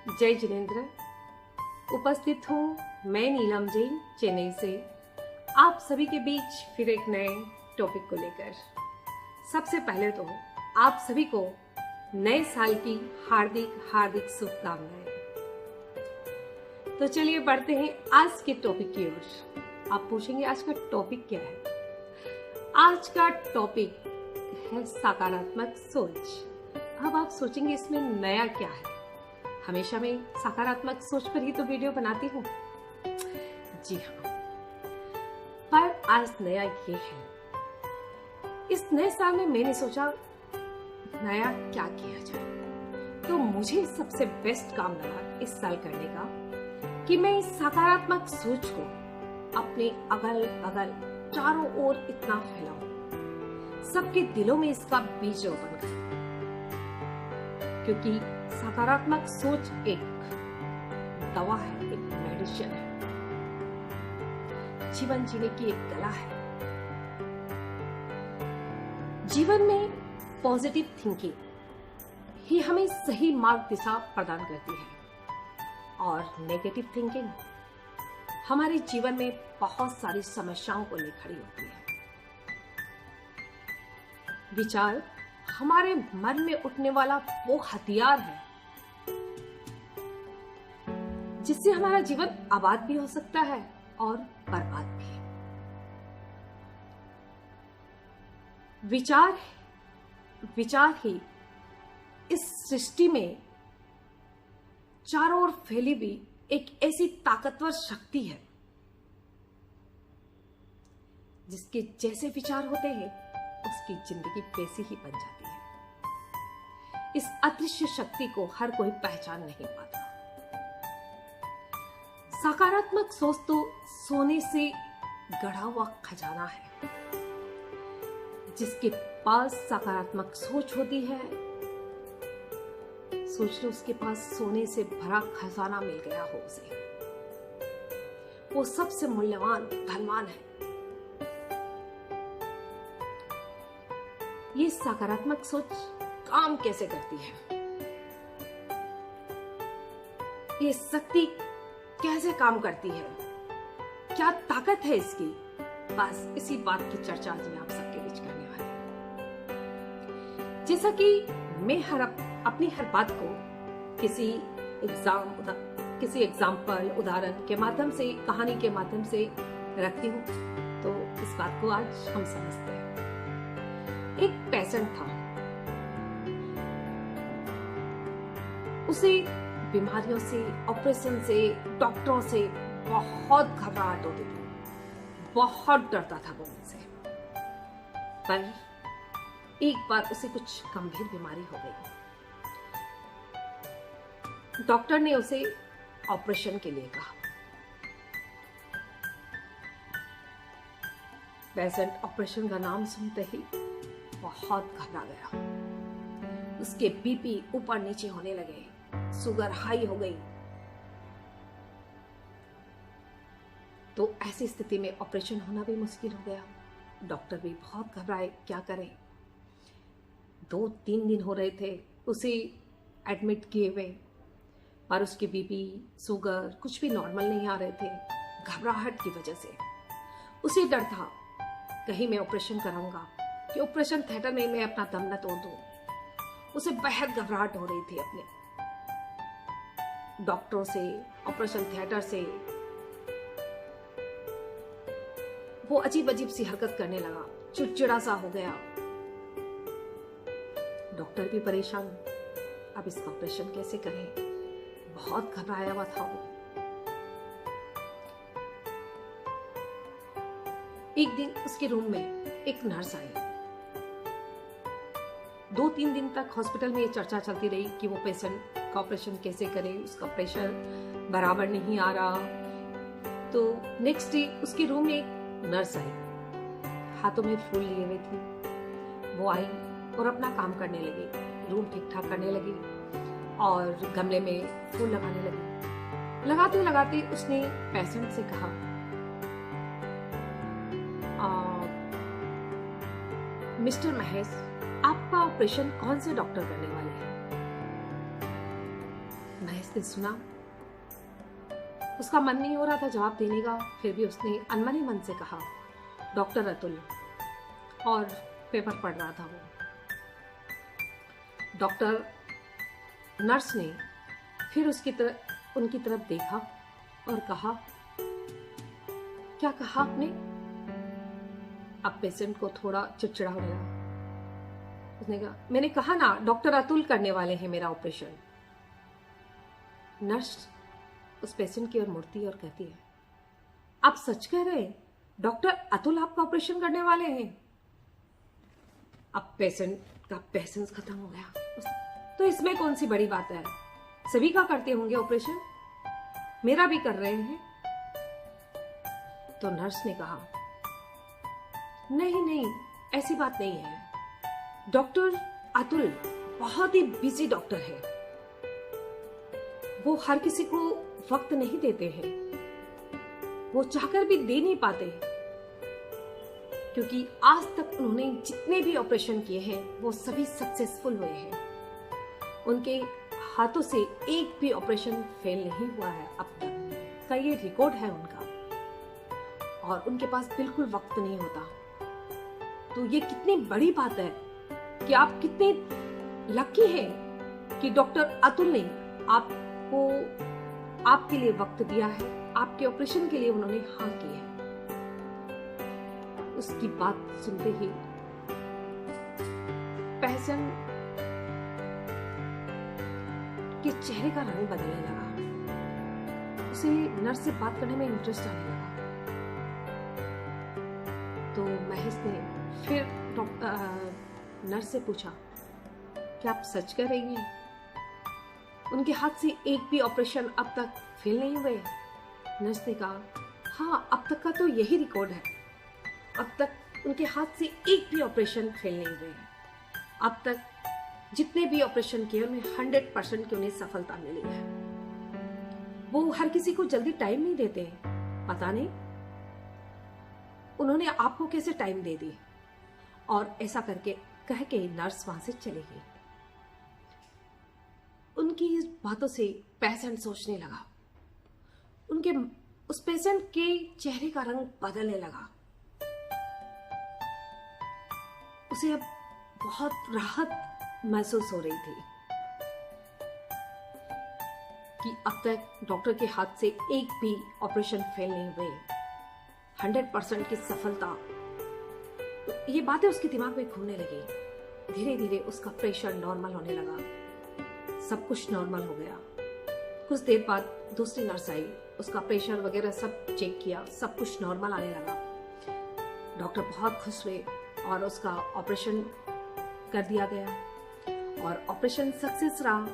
जय जिनेंद्र। उपस्थित हूँ मैं नीलम जैन चेन्नई से आप सभी के बीच फिर एक नए टॉपिक को लेकर। सबसे पहले तो आप सभी को नए साल की हार्दिक हार्दिक शुभकामनाएं। तो चलिए बढ़ते हैं आज के टॉपिक की ओर। आप पूछेंगे आज का टॉपिक क्या है? आज का टॉपिक है सकारात्मक सोच। अब आप सोचेंगे इसमें नया क्या है? हमेशा मैं सकारात्मक सोच पर ही तो वीडियो बनाती हूँ। जी हाँ, पर आज नया ये है, इस नए साल में मैंने सोचा नया क्या किया जाए। तो मुझे सबसे बेस्ट काम लगा इस साल करने का कि मैं इस सकारात्मक सोच को अपने अगल बगल चारों ओर इतना फैलाऊं, सबके दिलों में इसका बीज रोपण करूं। क्योंकि सकारात्मक सोच एक दवा है, एक मेडिसिन है, जीवन जीने की एक कला है। जीवन में पॉजिटिव थिंकिंग ही हमें सही मार्ग दिशा प्रदान करती है और नेगेटिव थिंकिंग हमारे जीवन में बहुत सारी समस्याओं को ले खड़ी होती है। विचार हमारे मन में उठने वाला वो हथियार है जिससे हमारा जीवन आबाद भी हो सकता है और बर्बाद भी। विचार ही इस सृष्टि में चारों ओर फैली हुई एक ऐसी ताकतवर शक्ति है जिसके जैसे विचार होते हैं उसकी जिंदगी वैसी ही बन जाती है। इस अदृश्य शक्ति को हर कोई पहचान नहीं पाता। सकारात्मक सोच तो सोने से गढ़ा हुआ खजाना है। जिसके पास सकारात्मक सोच होती है, सोच लो उसके पास सोने से भरा खजाना मिल गया हो उसे। वो सबसे मूल्यवान धनवान है। ये सकारात्मक सोच काम कैसे करती है? ये शक्ति कैसे काम करती है? क्या ताकत है इसकी? बस इसी बात की चर्चा आज मैं आप सबके बीच करने वाली हूं। जैसा कि मैं अपनी हर बात को किसी एग्जाम्पल उदाहरण के माध्यम से, कहानी के माध्यम से रखती हूँ, तो इस बात को आज हम समझते हैं। एक पेशेंट था, उसे बीमारियों से, ऑपरेशन से, डॉक्टरों से बहुत घबराहट होती थी, बहुत डरता था वो उनसे। पर एक बार उसे कुछ गंभीर बीमारी हो गई। डॉक्टर ने उसे ऑपरेशन के लिए कहा। पेशेंट ऑपरेशन का नाम सुनते ही बहुत घबरा गया। उसके बीपी ऊपर नीचे होने लगे, शुगर हाई हो गई। तो ऐसी स्थिति में ऑपरेशन होना भी मुश्किल हो गया। डॉक्टर भी बहुत घबराए, क्या करें। 2-3 दिन हो रहे थे उसे एडमिट किए हुए, पर उसके बीपी, शुगर कुछ भी नॉर्मल नहीं आ रहे थे। घबराहट की वजह से उसे डर था कहीं मैं ऑपरेशन कराऊंगा कि ऑपरेशन थिएटर में मैं अपना दम न तोड़ दूं। उसे बेहद घबराहट हो रही थी अपने डॉक्टरों से, ऑपरेशन थिएटर से। वो अजीब अजीब सी हरकत करने लगा, चिड़चिड़ा सा हो गया। डॉक्टर भी परेशान, अब इसका ऑपरेशन कैसे करें। बहुत घबराया हुआ था वो। एक दिन उसके रूम में एक नर्स आई। 2-3 दिन तक हॉस्पिटल में ये चर्चा चलती रही कि वो पेशेंट का ऑपरेशन कैसे करे, उसका प्रेशर बराबर नहीं आ रहा। तो नेक्स्ट डे उसके रूम में एक नर्स आई, हाथों में फूल लिए हुए थी। वो आई और अपना काम करने लगी, रूम ठीक ठाक करने लगी और गमले में फूल लगाने लगी। लगाते लगाते उसने पेशेंट से कहा, मिस्टर महेश, आपका ऑपरेशन कौन से डॉक्टर करने वाले हैं? महेश ने सुना। उसका मन नहीं हो रहा था जवाब देने का, फिर भी उसने अनमने मन से कहा, डॉक्टर अतुल, और पेपर पढ़ रहा था वो। डॉक्टर नर्स ने फिर उनकी तरफ देखा और कहा, क्या कहा आपने? अब पेशेंट को थोड़ा चिड़चिड़ा हो गया। उसने कहा, मैंने कहा ना डॉक्टर अतुल करने वाले हैं मेरा ऑपरेशन। नर्स उस पेशेंट की ओर मुड़ती और कहती है, आप सच कह रहे हैं? डॉक्टर अतुल आपका ऑपरेशन करने वाले हैं? अब पेशेंट का पेशेंस खत्म हो गया। तो इसमें कौन सी बड़ी बात है, सभी का करते होंगे ऑपरेशन, मेरा भी कर रहे हैं। तो नर्स ने कहा, नहीं नहीं, ऐसी बात नहीं है। डॉक्टर अतुल बहुत ही बिजी डॉक्टर है, वो हर किसी को वक्त नहीं देते हैं, वो चाहकर भी दे नहीं पाते, क्योंकि आज तक उन्होंने जितने भी ऑपरेशन किए हैं वो सभी सक्सेसफुल हुए हैं। उनके हाथों से एक भी ऑपरेशन फेल नहीं हुआ है अब तक का, ये रिकॉर्ड है उनका। और उनके पास बिल्कुल वक्त नहीं होता। तो ये कितनी बड़ी बात है कि आप कितने लकी हैं कि डॉक्टर अतुल ने आपको आपके लिए वक्त दिया है, आपके ऑपरेशन के लिए उन्होंने हाँ की है। उसकी बात सुनते ही पेशेंट के चेहरे का रंग बदलने लगा। उसे नर्स से बात करने में इंटरेस्ट आने लगा। तो महेश ने फिर नर्स से पूछा, क्या आप सच कह रही हैं? उनके हाथ से एक भी ऑपरेशन अब तक फेल नहीं हुए? नर्स ने कहा, हाँ, अब तक का तो यही रिकॉर्ड है। अब तक उनके हाथ से एक भी ऑपरेशन फेल नहीं हुए हैं। अब तक जितने भी ऑपरेशन किए उन्हें 100% की उन्हें सफलता मिली है। वो हर किसी को जल्दी टाइम नहीं देते, पता नहीं उन्होंने आपको कैसे टाइम दे दी। और ऐसा करके कह के नर्स वहां से चली गई। उनकी इस बातों से पेशेंट सोचने लगा। उनके उस पेशेंट के चेहरे का रंग बदलने लगा। उसे अब बहुत राहत महसूस हो रही थी कि अब तक डॉक्टर के हाथ से एक भी ऑपरेशन फेल नहीं हुए, 100% की सफलता। ये बातें उसके दिमाग में घूमने लगी। धीरे धीरे उसका प्रेशर नॉर्मल होने लगा, सब कुछ नॉर्मल हो गया। कुछ देर बाद दूसरी नर्स आई, उसका प्रेशर वगैरह सब चेक किया, सब कुछ नॉर्मल आने लगा। डॉक्टर बहुत खुश हुए और उसका ऑपरेशन कर दिया गया और ऑपरेशन सक्सेस रहा।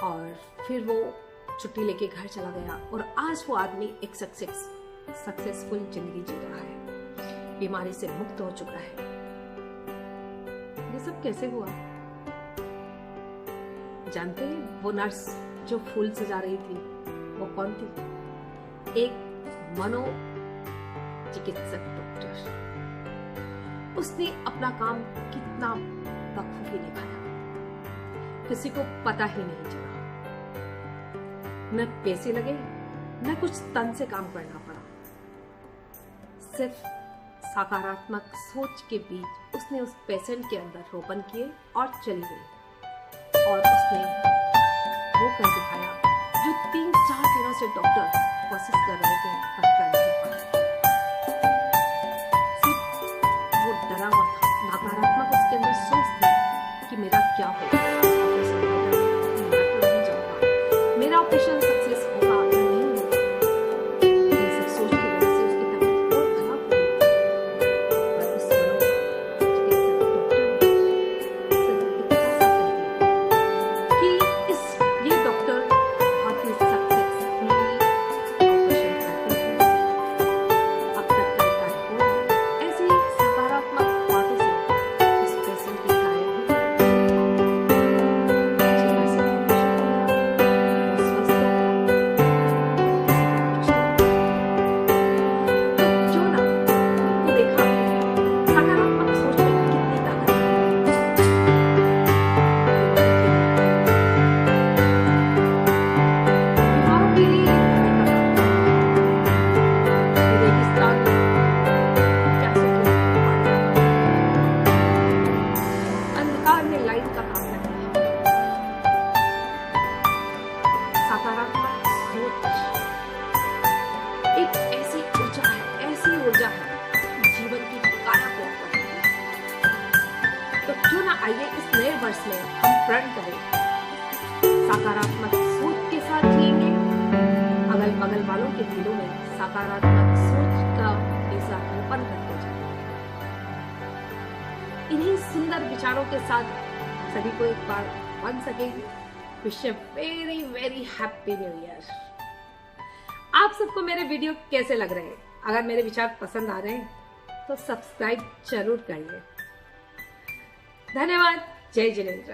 और फिर वो छुट्टी लेके घर चला गया और आज वो आदमी एक सक्सेसफुल जिंदगी जी रहा है, बीमारी से मुक्त हो चुका है। ये सब कैसे हुआ? जानते हैं वो नर्स जो फूल सजा रही थी वो कौन थी? एक मनोचिकित्सक डॉक्टर। उसने अपना काम कितना बखूबी निभाया, किसी को पता ही नहीं चला। न पैसे लगे, न कुछ तन से काम करना पड़ा। सिर्फ सकारात्मक सोच के बीच उसने उस पेशेंट के अंदर रोपण किए और चली गई। और उसने वो कर दिखाया जो 3-4 दिनों से डॉक्टर कोशिश कर रहे थे पर कर नहीं पाए। सिर्फ वो डरा हुआ था, नकारात्मक उसके अंदर सोच थी कि मेरा क्या होगा, ऑपरेशन होगा मैं तो नहीं जाऊंगा, मेरा ऑपरेशन सक्सेस होगा या नहीं होगा। ये सब सोच की वजह से उसकी तबीयत बहुत खराब हो गई। पर उस मनोचिकित्सक डॉक्टर ने सिर्फ इतना सा कह दिया कि ये डॉक्टर बहुत ही सक्सेसफुली ऑपरेशन करते हैं, अब तक का रिकॉर्ड है। ऐसी सकारात्मक बातों से उस पेशेंट की लाइन का काम करती है। सकारात्मक सोच एक ऐसी ऊर्जा है जीवन की काया पलट करती है। तो क्यों ना आइए इस नए वर्ष में हम प्रण करें, सकारात्मक सोच के साथ जिएंगे, अगल बगल वालों के दिलों में सकारात्मक सोच का बीजा रोपण करते जाएंगे। इन्हीं सुंदर विचारों के साथ सभी को एक बार बन सकेगी wish you very very happy new year. आप सबको मेरे वीडियो कैसे लग रहे हैं? अगर मेरे विचार पसंद आ रहे हैं तो सब्सक्राइब जरूर करिए। धन्यवाद। जय जिनेंद्र।